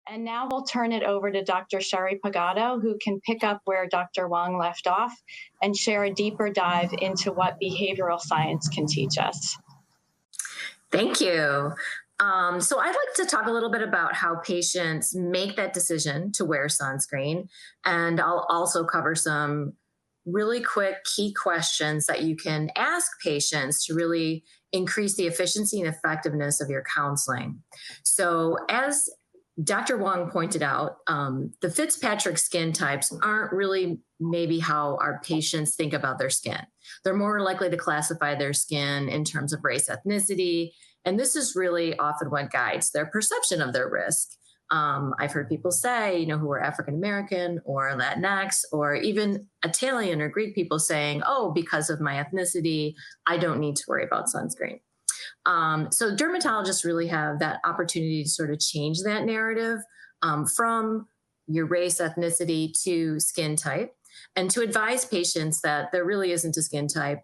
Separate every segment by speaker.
Speaker 1: And now we'll turn it over to Dr. Sherry Pagoto, who can pick up where Dr. Wong left off and share a deeper dive into what behavioral science can teach us.
Speaker 2: Thank you. So I'd like to talk a little bit about how patients make that decision to wear sunscreen. And I'll also cover some really quick key questions that you can ask patients to really increase the efficiency and effectiveness of your counseling. So as Dr. Wong pointed out, the Fitzpatrick skin types aren't really maybe how our patients think about their skin. They're more likely to classify their skin in terms of race, ethnicity, and this is really often what guides their perception of their risk. I've heard people say, who are African American or Latinx or even Italian or Greek people saying, oh, because of my ethnicity, I don't need to worry about sunscreen. So dermatologists really have that opportunity to sort of change that narrative from your race, ethnicity to skin type, and to advise patients that there really isn't a skin type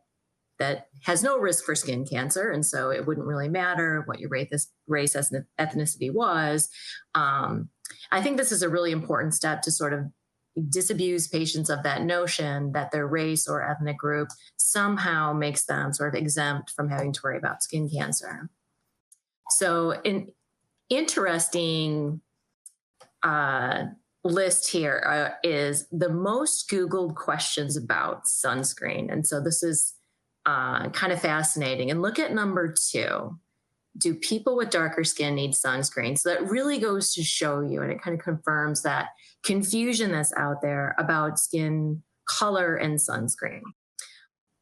Speaker 2: that has no risk for skin cancer. And so it wouldn't really matter what your race, ethnicity was. I think this is a really important step to sort of disabuse patients of that notion that their race or ethnic group somehow makes them sort of exempt from having to worry about skin cancer. So an interesting list here is the most Googled questions about sunscreen. And so this is kind of fascinating. And look at number 2. Do people with darker skin need sunscreen? So that really goes to show you, and it kind of confirms that confusion that's out there about skin color and sunscreen.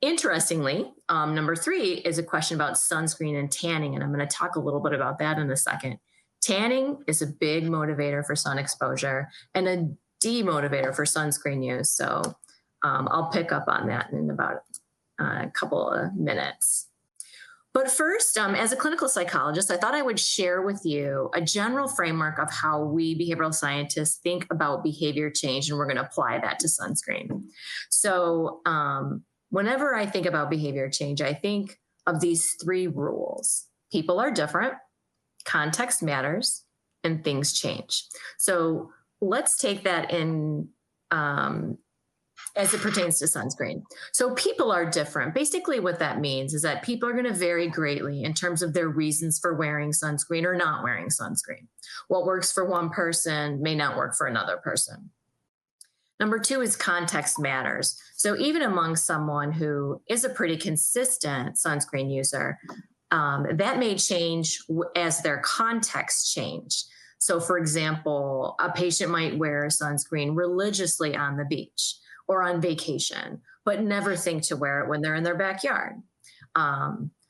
Speaker 2: Interestingly, number 3 is a question about sunscreen and tanning, and I'm going to talk a little bit about that in a second. Tanning is a big motivator for sun exposure and a demotivator for sunscreen use. So I'll pick up on that in about a couple of minutes. But first, as a clinical psychologist, I thought I would share with you a general framework of how we behavioral scientists think about behavior change, and we're going to apply that to sunscreen. So whenever I think about behavior change, I think of these 3 rules. People are different, context matters, and things change. So let's take that in as it pertains to sunscreen. So people are different. Basically what that means is that people are going to vary greatly in terms of their reasons for wearing sunscreen or not wearing sunscreen. What works for one person may not work for another person. Number 2 is context matters. So even among someone who is a pretty consistent sunscreen user, that may change as their context change. So for example, a patient might wear sunscreen religiously on the beach or on vacation, but never think to wear it when they're in their backyard.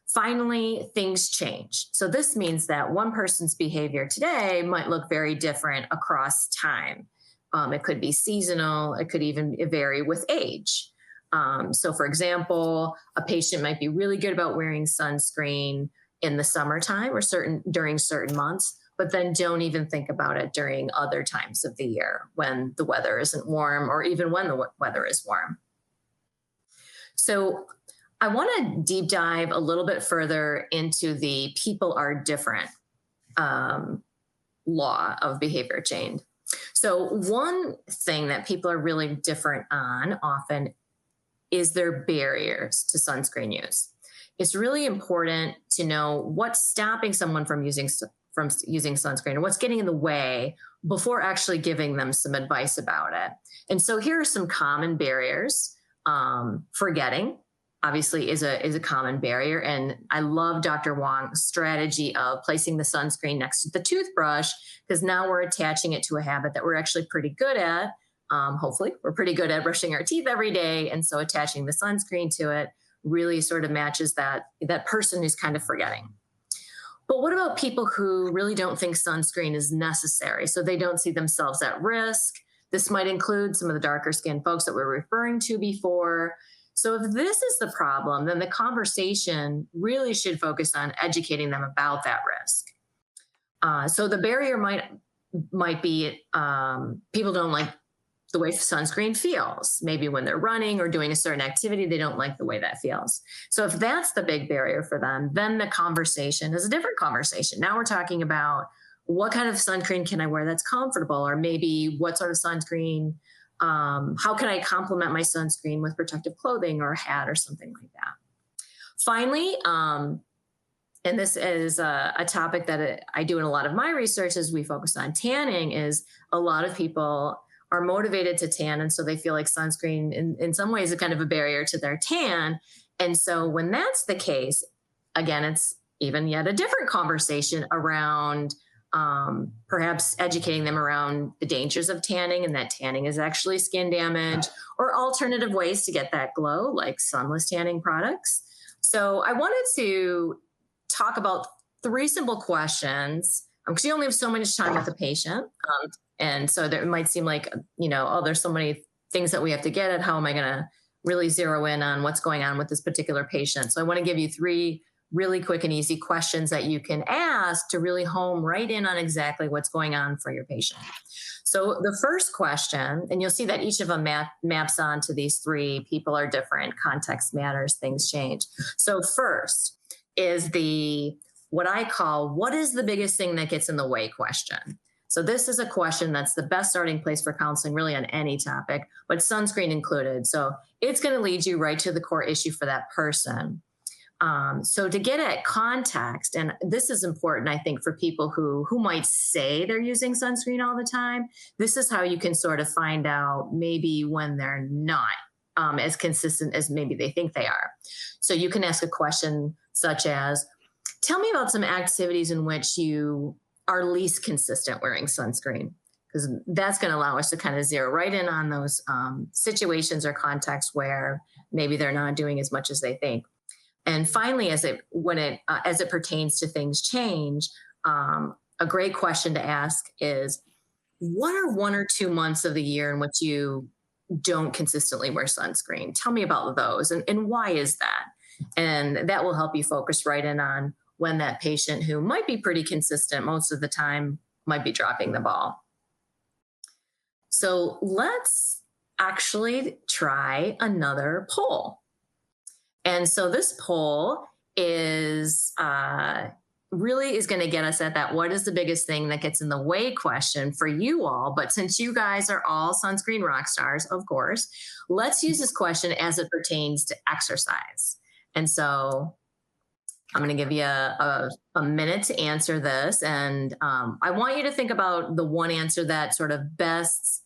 Speaker 2: Finally, things change. So this means that one person's behavior today might look very different across time. It could be seasonal. It could even vary with age. So for example, a patient might be really good about wearing sunscreen in the summertime or during certain months, but then don't even think about it during other times of the year when the weather isn't warm or even when the weather is warm. So I want to deep dive a little bit further into the people are different law of behavior change. So one thing that people are really different on often is their barriers to sunscreen use. It's really important to know what's stopping someone from using sunscreen and what's getting in the way before actually giving them some advice about it. And so here are some common barriers. Forgetting, obviously, is a common barrier. And I love Dr. Wong's strategy of placing the sunscreen next to the toothbrush, because now we're attaching it to a habit that we're actually pretty good at. Hopefully, we're pretty good at brushing our teeth every day. And so attaching the sunscreen to it really sort of matches that person who's kind of forgetting. But what about people who really don't think sunscreen is necessary? So they don't see themselves at risk. This might include some of the darker skinned folks that we're referring to before. So if this is the problem, then the conversation really should focus on educating them about that risk. So the barrier might be people don't like the way sunscreen feels. Maybe when they're running or doing a certain activity, they don't like the way that feels. So if that's the big barrier for them, then the conversation is a different conversation. Now we're talking about what kind of sunscreen can I wear that's comfortable? Or maybe what sort of sunscreen, how can I complement my sunscreen with protective clothing or a hat or something like that? Finally, and this is a topic that I do in a lot of my research as we focus on tanning, is a lot of people are motivated to tan. And so they feel like sunscreen in some ways is kind of a barrier to their tan. And so when that's the case, again, it's even yet a different conversation around perhaps educating them around the dangers of tanning and that tanning is actually skin damage, or alternative ways to get that glow, like sunless tanning products. So I wanted to talk about 3 simple questions, because you only have so much time with the patient. And so there, it might seem like, oh, there's so many things that we have to get at. How am I going to really zero in on what's going on with this particular patient? So I want to give you 3 really quick and easy questions that you can ask to really home right in on exactly what's going on for your patient. So the first question, and you'll see that each of them maps onto these 3. People are different, context matters, things change. So first is what I call, what is the biggest thing that gets in the way question. So this is a question that's the best starting place for counseling really on any topic, but sunscreen included. So it's going to lead you right to the core issue for that person. So to get at context, and this is important, I think, for people who might say they're using sunscreen all the time, this is how you can sort of find out maybe when they're not as consistent as maybe they think they are. So you can ask a question such as, tell me about some activities in which you are least consistent wearing sunscreen, because that's going to allow us to kind of zero right in on those situations or contexts where maybe they're not doing as much as they think. And finally, as it pertains to things change, a great question to ask is, what are 1 or 2 months of the year in which you don't consistently wear sunscreen? Tell me about those, and why is that? And that will help you focus right in on when that patient who might be pretty consistent most of the time might be dropping the ball. So let's actually try another poll. And so this poll is really is going to get us at that, what is the biggest thing that gets in the way question for you all. But since you guys are all sunscreen rock stars, of course, let's use this question as it pertains to exercise. And so I'm going to give you a minute to answer this. And I want you to think about the one answer that sort of best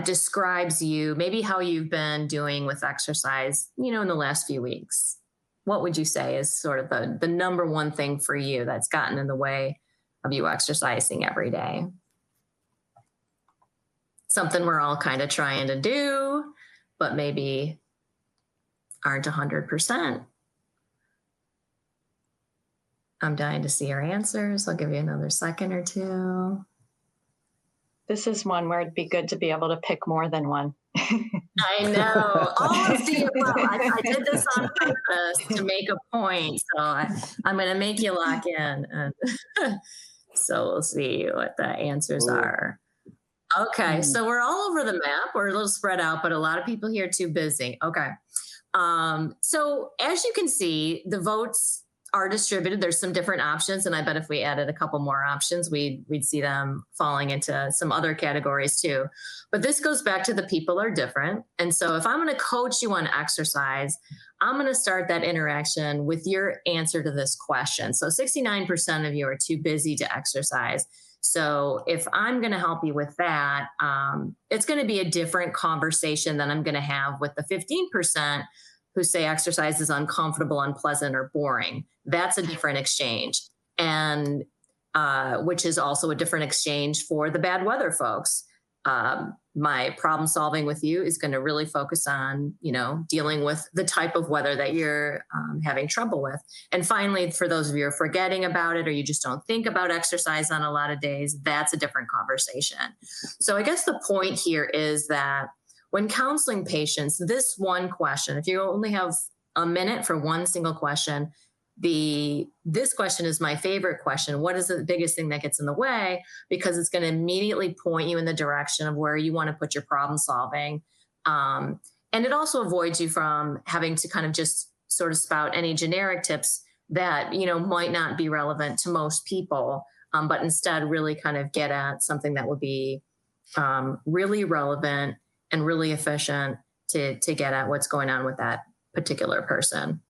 Speaker 2: describes you, maybe how you've been doing with exercise, in the last few weeks. What would you say is sort of the number one thing for you that's gotten in the way of you exercising every day? Something we're all kind of trying to do, but maybe aren't 100%. I'm dying to see your answers. I'll give you another second or 2.
Speaker 1: This is one where it'd be good to be able to pick more than one.
Speaker 2: I know. Oh, see, well, I did this on purpose to make a point. So I'm going to make you lock in. And so we'll see what the answers are. Okay. So we're all over the map. We're a little spread out, but a lot of people here are too busy. Okay. So as you can see, the votes are distributed. There's some different options. And I bet if we added a couple more options, we'd see them falling into some other categories too. But this goes back to the people are different. And so if I'm going to coach you on exercise, I'm going to start that interaction with your answer to this question. So 69% of you are too busy to exercise. So if I'm going to help you with that, it's going to be a different conversation than I'm going to have with the 15% who say exercise is uncomfortable, unpleasant, or boring. That's a different exchange. And which is also a different exchange for the bad weather folks. My problem solving with you is going to really focus on, dealing with the type of weather that you're having trouble with. And finally, for those of you who are forgetting about it, or you just don't think about exercise on a lot of days, that's a different conversation. So I guess the point here is that when counseling patients, this one question, if you only have a minute for one single question, this question is my favorite question. What is the biggest thing that gets in the way? Because it's going to immediately point you in the direction of where you want to put your problem solving. And it also avoids you from having to kind of just sort of spout any generic tips that, might not be relevant to most people. but instead really kind of get at something that would be really relevant and really efficient to get at what's going on with that particular person.